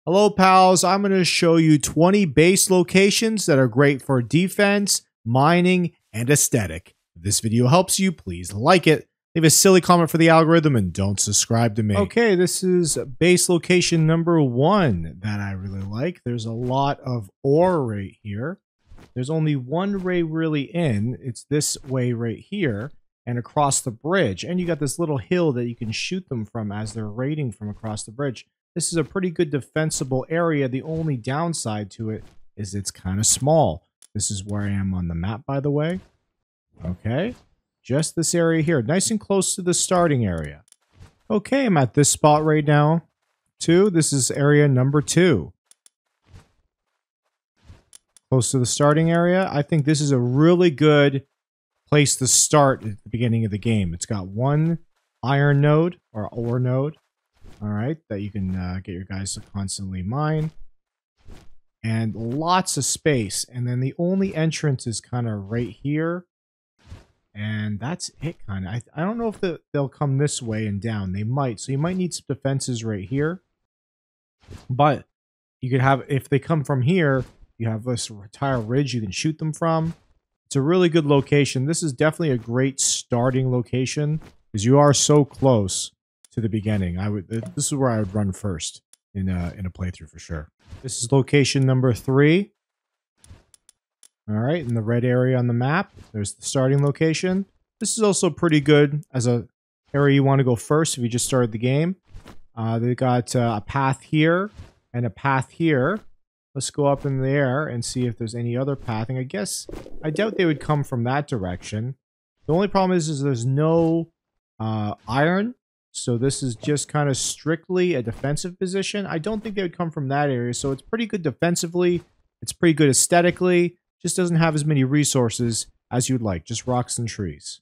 Hello pals, I'm going to show you 20 base locations that are great for defense, mining, and aesthetic. If this video helps you, please like it, leave a silly comment for the algorithm, and don't subscribe to me. Okay, this is base location number 1 that I really like. There's a lot of ore right here. There's only one way really in. It's this way right here and across the bridge. And you got this little hill that you can shoot them from as they're raiding from across the bridge. This is a pretty good defensible area. The only downside to it is it's kind of small. This is where I am on the map, by the way. Okay. Just this area here. Nice and close to the starting area. Okay, I'm at this spot right now, too. This is area number 2. Close to the starting area. I think this is a really good place to start at the beginning of the game. It's got one iron node, or ore node. Alright, that you can get your guys to constantly mine. And lots of space. And then the only entrance is kind of right here. And that's it, kind of. I don't know if they'll come this way and down. They might. So you might need some defenses right here. But you could have, if they come from here, you have this entire ridge you can shoot them from. It's a really good location. This is definitely a great starting location because you are so close to the beginning. This is where I would run first in a playthrough for sure. This is location number 3. All right, in the red area on the map, there's the starting location. This is also pretty good as a area you want to go first if you just started the game. They got a path here and a path here. Let's go up in the air and see if there's any other pathing. I doubt they would come from that direction. The only problem is there's no iron. So this is just kind of strictly a defensive position. I don't think they would come from that area. So it's pretty good defensively. It's pretty good aesthetically. Just doesn't have as many resources as you'd like. Just rocks and trees.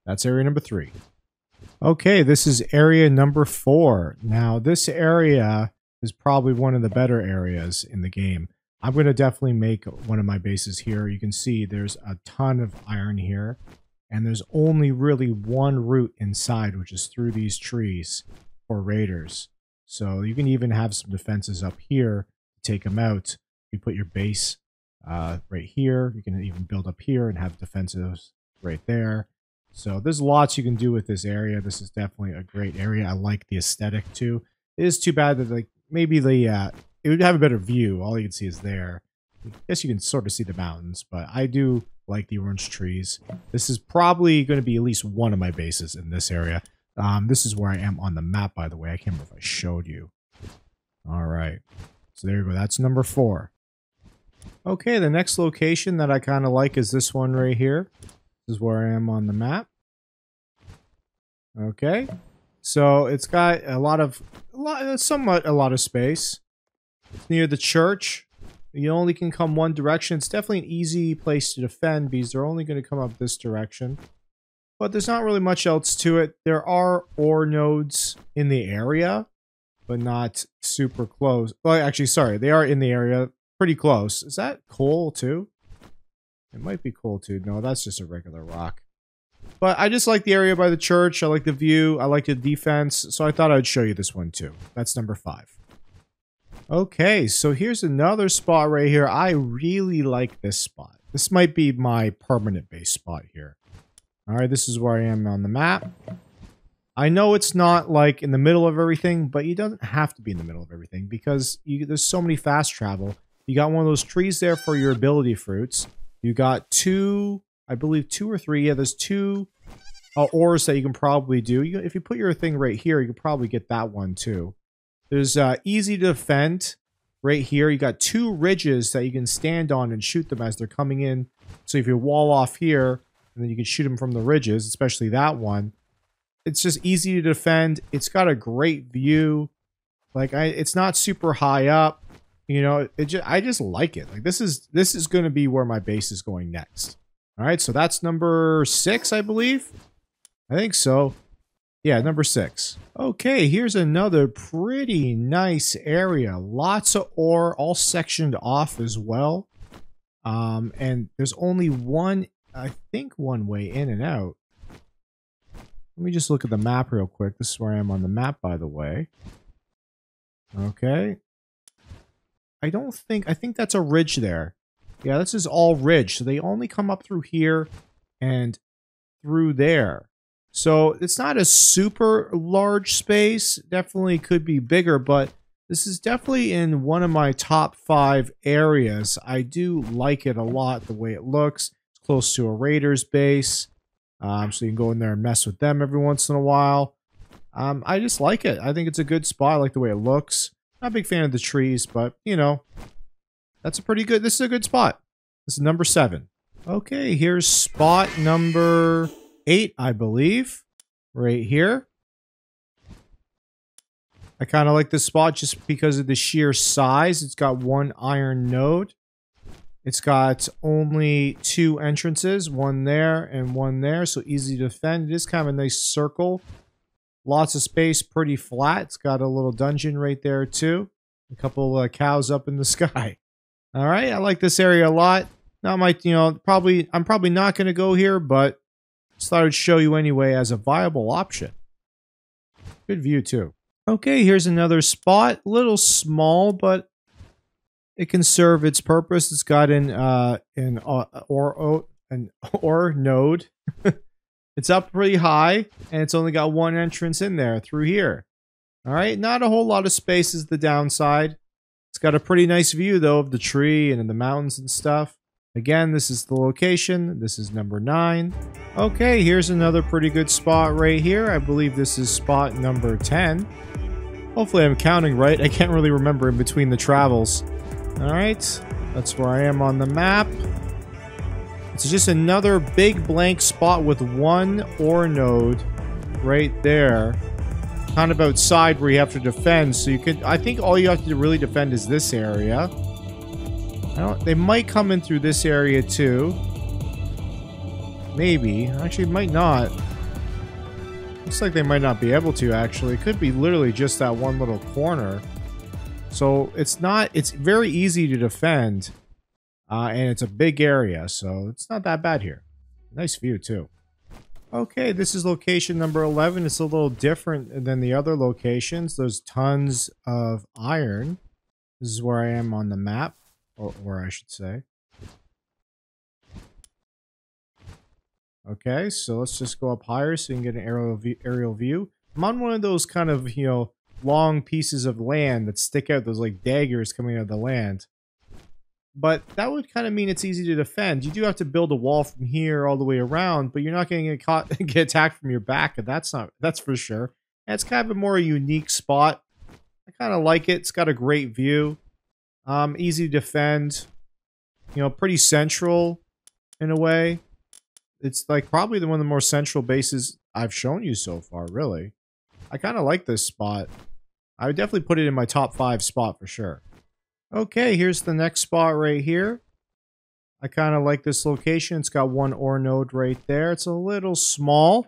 That's area number 3. Okay, this is area number 4. Now, this area is probably one of the better areas in the game. I'm going to definitely make one of my bases here. You can see there's a ton of iron here. And there's only really one route inside, which is through these trees for raiders. So you can even have some defenses up here to take them out. You put your base right here. You can even build up here and have defenses right there. So there's lots you can do with this area. This is definitely a great area. I like the aesthetic too. It is too bad that maybe it would have a better view. All you can see is there. I guess you can sort of see the mountains, but I do like the orange trees. This is probably going to be at least one of my bases in this area. This is where I am on the map, by the way. I can't remember if I showed you. All right. So there you go. That's number 4. Okay, the next location that I kind of like is this one right here. This is where I am on the map. Okay. So it's got somewhat a lot of space. It's near the church. You only can come one direction. It's definitely an easy place to defend because they're only going to come up this direction. But there's not really much else to it. There are ore nodes in the area, but not super close. Well, actually, sorry. They are in the area. Pretty close. Is that coal too? It might be coal too. No, that's just a regular rock. But I just like the area by the church. I like the view. I like the defense. So I thought I'd show you this one too. That's number 5. Okay, so here's another spot right here. I really like this spot. This might be my permanent base spot here. All right, this is where I am on the map. I know it's not like in the middle of everything, but you don't have to be in the middle of everything because there's so many fast travel. You got one of those trees there for your ability fruits. You got 2, I believe 2 or 3. Yeah, there's 2 ores that you can probably do. If you put your thing right here, you can probably get that one too. There's easy to defend right here. You got 2 ridges that you can stand on and shoot them as they're coming in. So if you wall off here, and then you can shoot them from the ridges, especially that one. It's just easy to defend. It's got a great view. It's not super high up. You know, I just like it. This is going to be where my base is going next. All right, so that's number 6, I believe. I think so. Yeah, number 6. Okay, here's another pretty nice area. Lots of ore, all sectioned off as well. And there's only one way in and out. Let me just look at the map real quick. This is where I am on the map, by the way. Okay. I think that's a ridge there. Yeah, this is all ridge. So they only come up through here and through there. So it's not a super large space. Definitely could be bigger, but this is definitely in one of my top 5 areas. I do like it a lot, the way it looks. It's close to a Raiders base. So you can go in there and mess with them every once in a while. I just like it. I think it's a good spot. I like the way it looks. Not a big fan of the trees, but, you know, this is a good spot. This is number 7. Okay, here's spot number 8, I believe. Right here. I kind of like this spot just because of the sheer size. It's got 1 iron node. It's got only 2 entrances, 1 there and 1 there, so easy to defend. It is kind of a nice circle. Lots of space, pretty flat. It's got a little dungeon right there too. A couple cows up in the sky. All right, I like this area a lot. Now, I'm probably not going to go here, but just thought I'd show you anyway as a viable option. Good view too. Okay, here's another spot. A little small, but it can serve its purpose. It's got an ore node. It's up pretty high, and it's only got 1 entrance in there through here. All right, not a whole lot of space is the downside. It's got a pretty nice view, though, of the tree and the mountains and stuff. Again, this is the location. This is number 9. Okay, here's another pretty good spot right here. I believe this is spot number 10. Hopefully I'm counting right. I can't really remember in between the travels. All right, that's where I am on the map. It's just another big blank spot with 1 ore node right there. Kind of outside where you have to defend. So you can, I think all you have to really defend is this area. They might come in through this area too. Maybe. Actually, might not. Looks like they might not be able to, actually. It could be literally just that one little corner. So it's very easy to defend. And it's a big area, so it's not that bad here. Nice view, too. Okay, this is location number 11. It's a little different than the other locations. There's tons of iron. This is where I am on the map. Or where I should say. Okay, so let's just go up higher so you can get an aerial view. I'm on one of those kind of, long pieces of land that stick out. Those, like, daggers coming out of the land. But that would kind of mean it's easy to defend. You do have to build a wall from here all the way around, but you're not going to get attacked from your back, and that's for sure. And it's kind of a more unique spot. I kind of like it. It's got a great view. Easy to defend. Pretty central in a way. It's like probably one of the more central bases I've shown you so far, really. I kind of like this spot. I would definitely put it in my top 5 spot for sure. Okay, here's the next spot right here. I kind of like this location. It's got 1 ore node right there. It's a little small.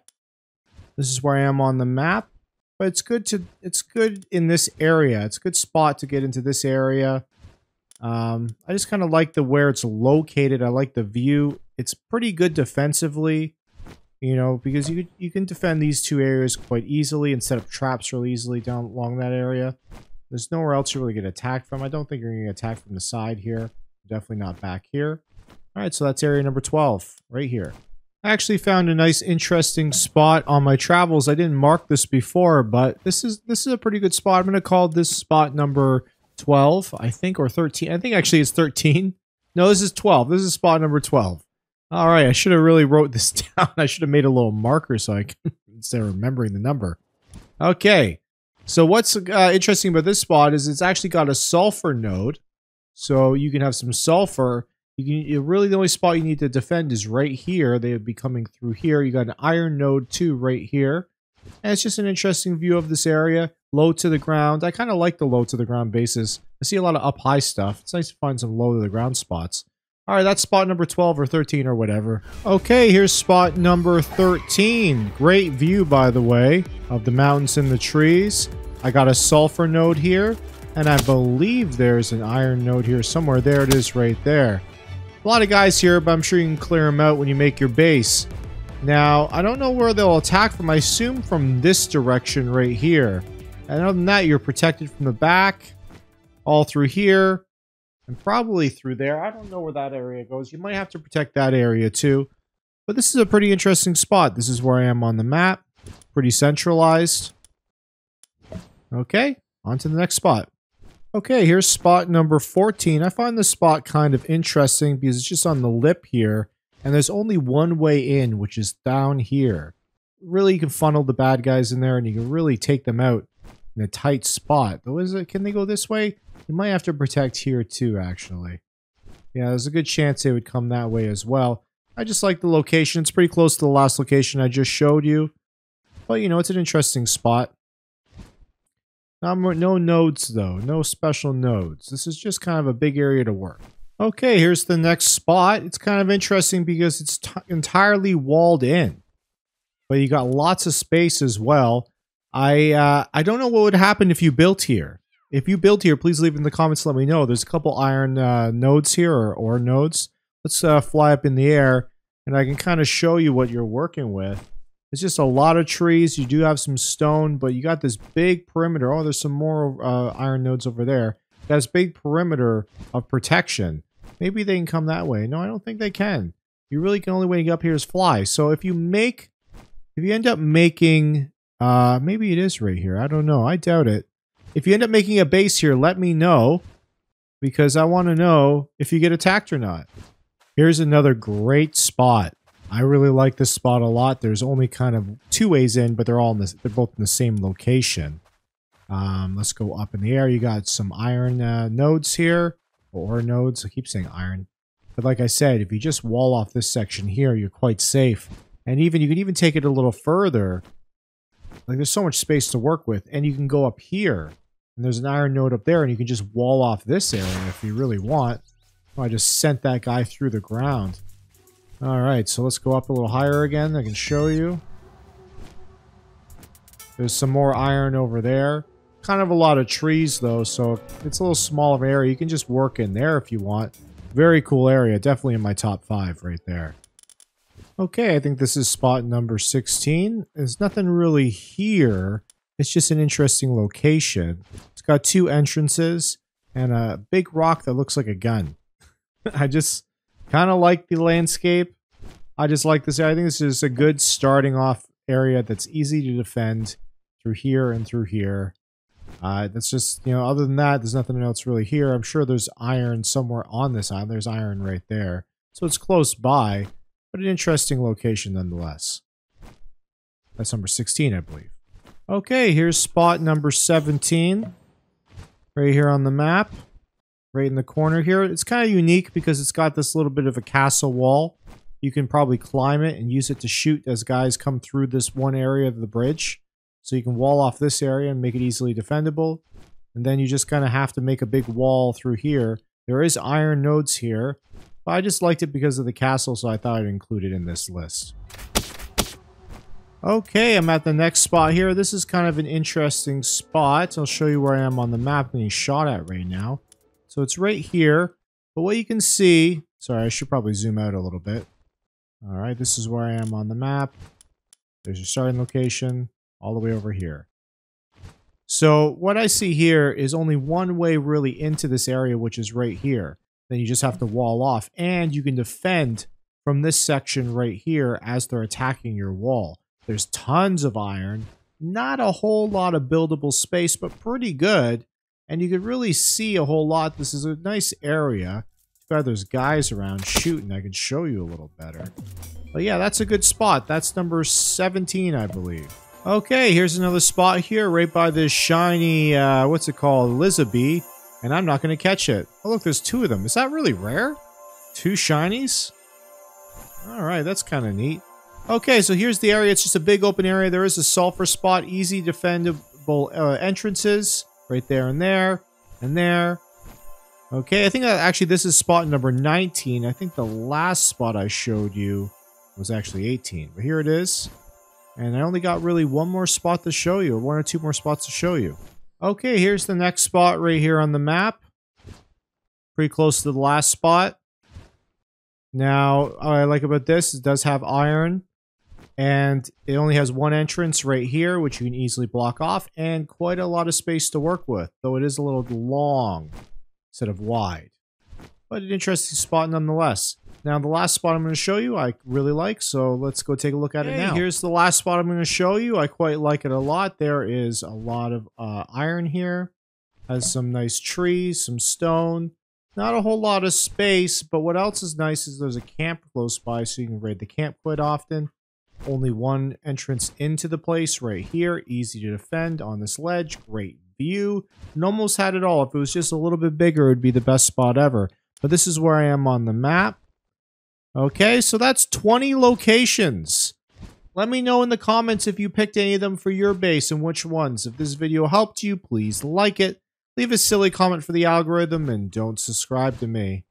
This is where I am on the map. But it's good in this area. It's a good spot to get into this area. I just kind of like where it's located. I like the view. It's pretty good defensively, because you can defend these 2 areas quite easily and set up traps really easily down along that area. There's nowhere else you really get attacked from. I don't think you're going to get attacked from the side here. Definitely not back here. All right, so that's area number 12 right here. I actually found a nice, interesting spot on my travels. I didn't mark this before, but this is a pretty good spot. I'm going to call this spot number 12, I think, or 13. I think actually it's 13. No, this is 12. This is spot number 12. All right, I should have really wrote this down. I should have made a little marker so I can, instead of remembering the number. Okay. So what's interesting about this spot is it's actually got a sulfur node. So you can have some sulfur. Really the only spot you need to defend is right here. They would be coming through here. You got an iron node too right here. And it's just an interesting view of this area. Low to the ground. I kind of like the low to the ground bases. I see a lot of up high stuff. It's nice to find some low to the ground spots. All right, that's spot number 12 or 13 or whatever. Okay, here's spot number 13. Great view, by the way, of the mountains and the trees. I got a sulfur node here, and I believe there's an iron node here somewhere. There it is right there. A lot of guys here, but I'm sure you can clear them out when you make your base. Now, I don't know where they'll attack from. I assume from this direction right here. And other than that, you're protected from the back, all through here. And probably through there. I don't know where that area goes. You might have to protect that area too. But this is a pretty interesting spot. This is where I am on the map. Pretty centralized. Okay, on to the next spot. Okay, here's spot number 14. I find this spot kind of interesting because it's just on the lip here. And there's only one way in, which is down here. Really, you can funnel the bad guys in there and you can really take them out in a tight spot. Though, can they go this way? You might have to protect here too, actually. Yeah, there's a good chance they would come that way as well. I just like the location. It's pretty close to the last location I just showed you. But, you know, it's an interesting spot. No nodes, though. No special nodes. This is just kind of a big area to work. Okay, here's the next spot. It's kind of interesting because it's entirely walled in. But you got lots of space as well. I don't know what would happen if you built here. If you built here, please leave in the comments to let me know. There's a couple iron nodes here, or ore nodes. Let's fly up in the air, and I can kind of show you what you're working with. It's just a lot of trees. You do have some stone, but you got this big perimeter. Oh, there's some more iron nodes over there. Got this big perimeter of protection. Maybe they can come that way. No, I don't think they can. You really can only way to get up here is fly. So if you end up making, maybe it is right here. I don't know. I doubt it. If you end up making a base here, let me know, because I want to know if you get attacked or not. Here's another great spot. I really like this spot a lot. There's only kind of two ways in, but they're both in the same location. Let's go up in the air. You got some iron nodes here, or nodes. I keep saying iron. But like I said, if you just wall off this section here, you're quite safe. And you can even take it a little further. Like, there's so much space to work with. And you can go up here. And there's an iron node up there, and you can just wall off this area if you really want. Oh, I just sent that guy through the ground. Alright, so let's go up a little higher again. I can show you. There's some more iron over there. Kind of a lot of trees, though, so it's a little small of an area. You can just work in there if you want. Very cool area. Definitely in my top 5 right there. Okay, I think this is spot number 16. There's nothing really here. It's just an interesting location. It's got 2 entrances and a big rock that looks like a gun. I just kind of like the landscape. I just like this area. I think this is a good starting off area that's easy to defend through here and through here. That's just, you know, other than that, there's nothing else really here. I'm sure there's iron somewhere on this island. There's iron right there. So it's close by, but an interesting location nonetheless. That's number 16, I believe. Okay, here's spot number 17. Right here on the map. Right in the corner here. It's kind of unique because it's got this little bit of a castle wall. You can probably climb it and use it to shoot as guys come through this one area of the bridge. So you can wall off this area and make it easily defendable. And then you just kind of have to make a big wall through here. There is iron nodes here. But I just liked it because of the castle, so I thought I'd include it in this list. Okay, I'm at the next spot here. This is kind of an interesting spot. I'll show you where I am on the map being shot at right now. So it's right here. But what you can see... Sorry, I should probably zoom out a little bit. Alright, this is where I am on the map. There's your starting location. All the way over here. So what I see here is only one way really into this area, which is right here. Then you just have to wall off. And you can defend from this section right here as they're attacking your wall. There's tons of iron. Not a whole lot of buildable space, but pretty good. And you can really see a whole lot. This is a nice area. There's guys around shooting. I can show you a little better. But yeah, that's a good spot. That's number 17, I believe. Okay, here's another spot here right by this shiny, what's it called? Elizabeth. And I'm not going to catch it. Oh, look, there's 2 of them. Is that really rare? 2 shinies? Alright, that's kind of neat. Okay, so here's the area. It's just a big open area. There is a sulfur spot. Easy defendable entrances. Right there and there. And there. Okay, I think that actually this is spot number 19. I think the last spot I showed you was actually 18. But here it is. And I only got really one more spot to show you. Or 1 or 2 more spots to show you. Okay, here's the next spot right here on the map. Pretty close to the last spot. Now, what I like about this, it does have iron. And it only has 1 entrance right here, which you can easily block off. And quite a lot of space to work with. Though it is a little long instead of wide. but an interesting spot nonetheless. Now, the last spot I'm going to show you, I really like, so let's go take a look at it now. Here's the last spot I'm going to show you. I quite like it a lot. There is a lot of iron here. Has some nice trees, some stone. Not a whole lot of space, but what else is nice is there's a camp close by, so you can raid the camp quite often. Only one entrance into the place right here. Easy to defend on this ledge. Great view. And almost had it all. If it was just a little bit bigger, it would be the best spot ever. But this is where I am on the map. Okay, so that's 20 locations. Let me know in the comments if you picked any of them for your base and which ones. If this video helped you, please like it. Leave a silly comment for the algorithm and don't subscribe to me.